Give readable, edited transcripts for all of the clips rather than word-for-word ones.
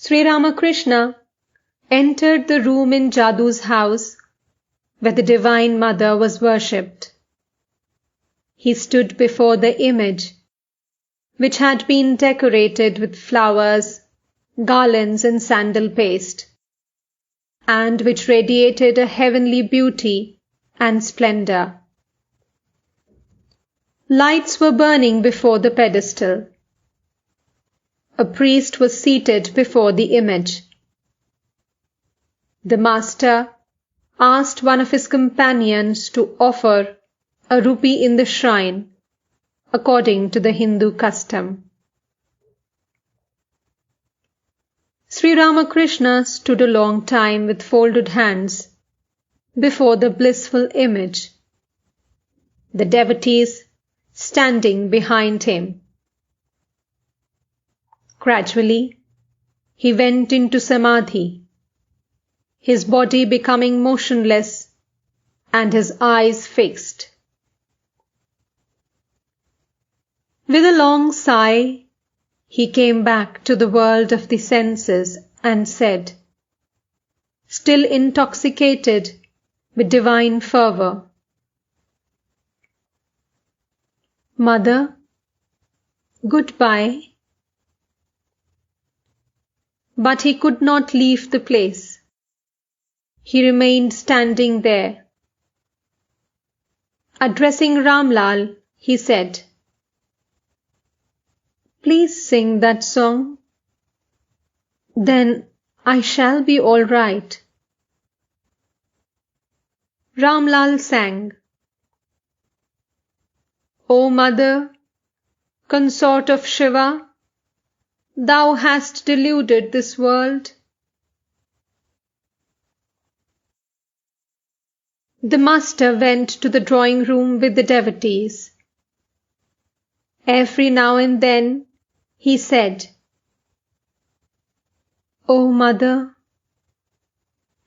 Sri Ramakrishna entered the room in Jadu's house where the Divine Mother was worshipped. He stood before the image, which had been decorated with flowers, garlands and sandal paste, and which radiated a heavenly beauty and splendor. Lights were burning before the pedestal. A priest was seated before the image. The master asked one of his companions to offer a rupee in the shrine, according to the Hindu custom. Sri Ramakrishna stood a long time with folded hands before the blissful image, the devotees standing behind him. Gradually, he went into samadhi, his body becoming motionless and his eyes fixed. With a long sigh, he came back to the world of the senses and said, still intoxicated with divine fervor, "Mother, goodbye." But he could not leave the place. He remained standing there. Addressing Ramlal, he said, "Please sing that song. Then I shall be all right." Ramlal sang, "O Mother, consort of Shiva, thou hast deluded this world." The master went to the drawing room with the devotees. Every now and then he said, "O Mother,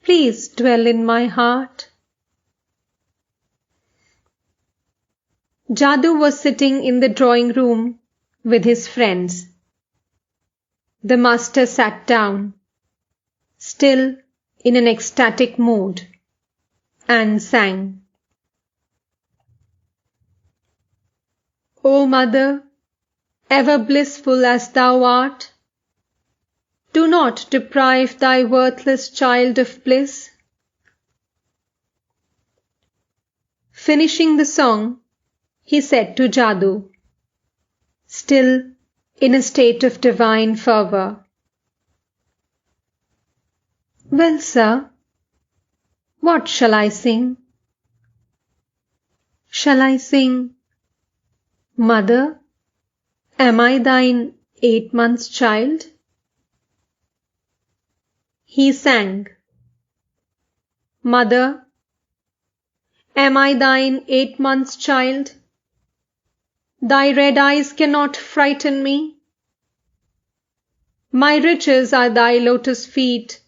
please dwell in my heart." Jadu was sitting in the drawing room with his friends. The master sat down, still in an ecstatic mood, and sang, "O Mother, ever blissful as thou art, do not deprive thy worthless child of bliss." Finishing the song, he said to Jadu, still in a state of divine fervor, "Well, sir, what shall I sing? Shall I sing, 'Mother, am I thine 8 months' child?'" He sang, "Mother, am I thine 8 months' child? Thy red eyes cannot frighten me. My riches are thy lotus feet,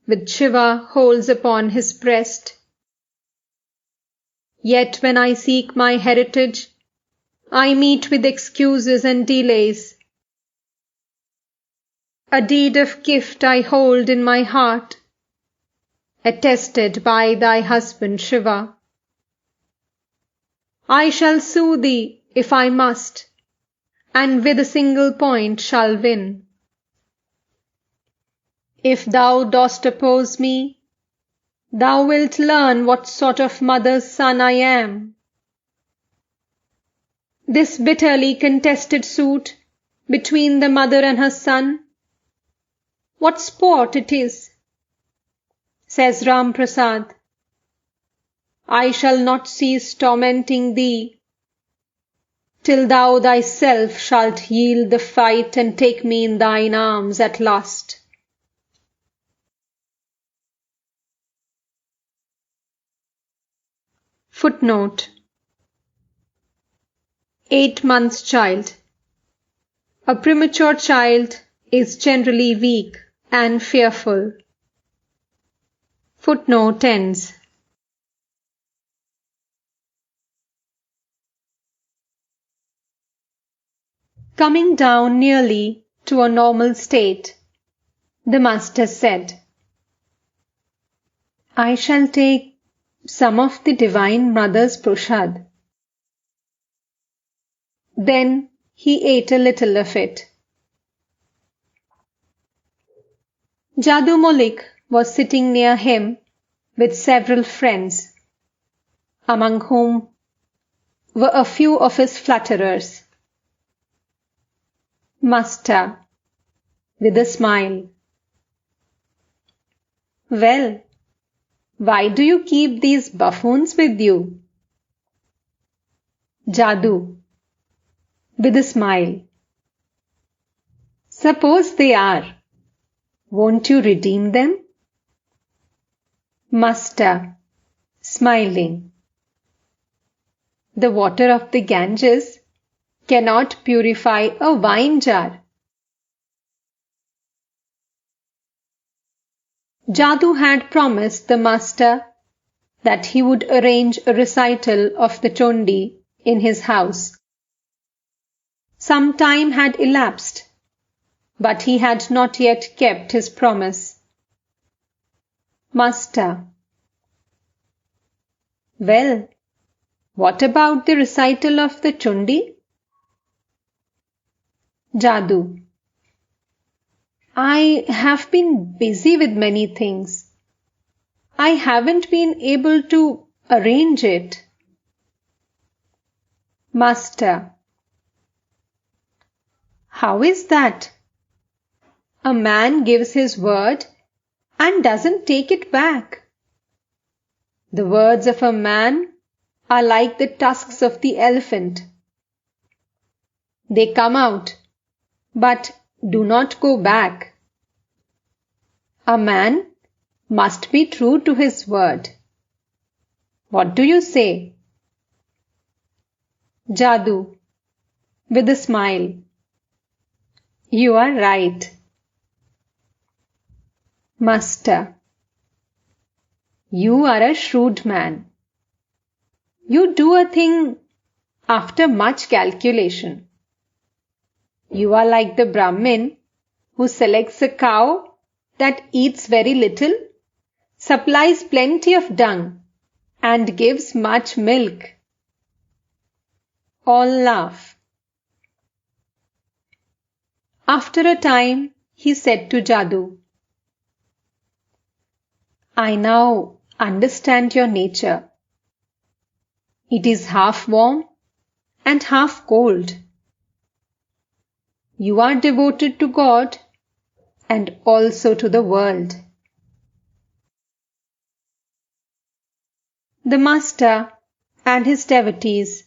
which Shiva holds upon his breast. Yet when I seek my heritage, I meet with excuses and delays. A deed of gift I hold in my heart, attested by thy husband Shiva. I shall sue thee if I must, and with a single point shall win. If thou dost oppose me, thou wilt learn what sort of mother's son I am. This bitterly contested suit between the mother and her son, what sport it is, says Ram Prasad. I shall not cease tormenting thee till thou thyself shalt yield the fight and take me in thine arms at last. Footnote: 8 months child. A premature child is generally weak and fearful. Footnote ends. Coming down nearly to a normal state, The master said, I shall take some of the Divine Mother's prasad. Then he ate a little of it. Jadu Malik was sitting near him with several friends, among whom were a few of his flatterers. Master, with a smile, well, why do you keep these buffoons with you? Jadu, with a smile, suppose they are, won't you redeem them? Master, smiling, the water of the Ganges cannot purify a wine jar. Jadu had promised the master that he would arrange a recital of the Chondi in his house. Some time had elapsed, but he had not yet kept his promise. Master, well, what about the recital of the Chondi? Jadu, I have been busy with many things. I haven't been able to arrange it. Master, how is that? A man gives his word and doesn't take it back. The words of a man are like the tusks of the elephant. They come out, but do not go back. A man must be true to his word. What do you say? Jadu, with a smile, you are right. Master, you are a shrewd man. You do a thing after much calculation. You are like the Brahmin who selects a cow that eats very little, supplies plenty of dung, and gives much milk. All laugh. After a time, he said to Jadu, I now understand your nature. It is half warm and half cold. You are devoted to God and also to the world. The master and his devotees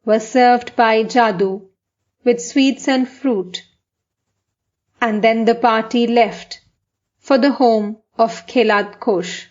were served by Jadu with sweets and fruit, and then the party left for the home of Khelad Khosh.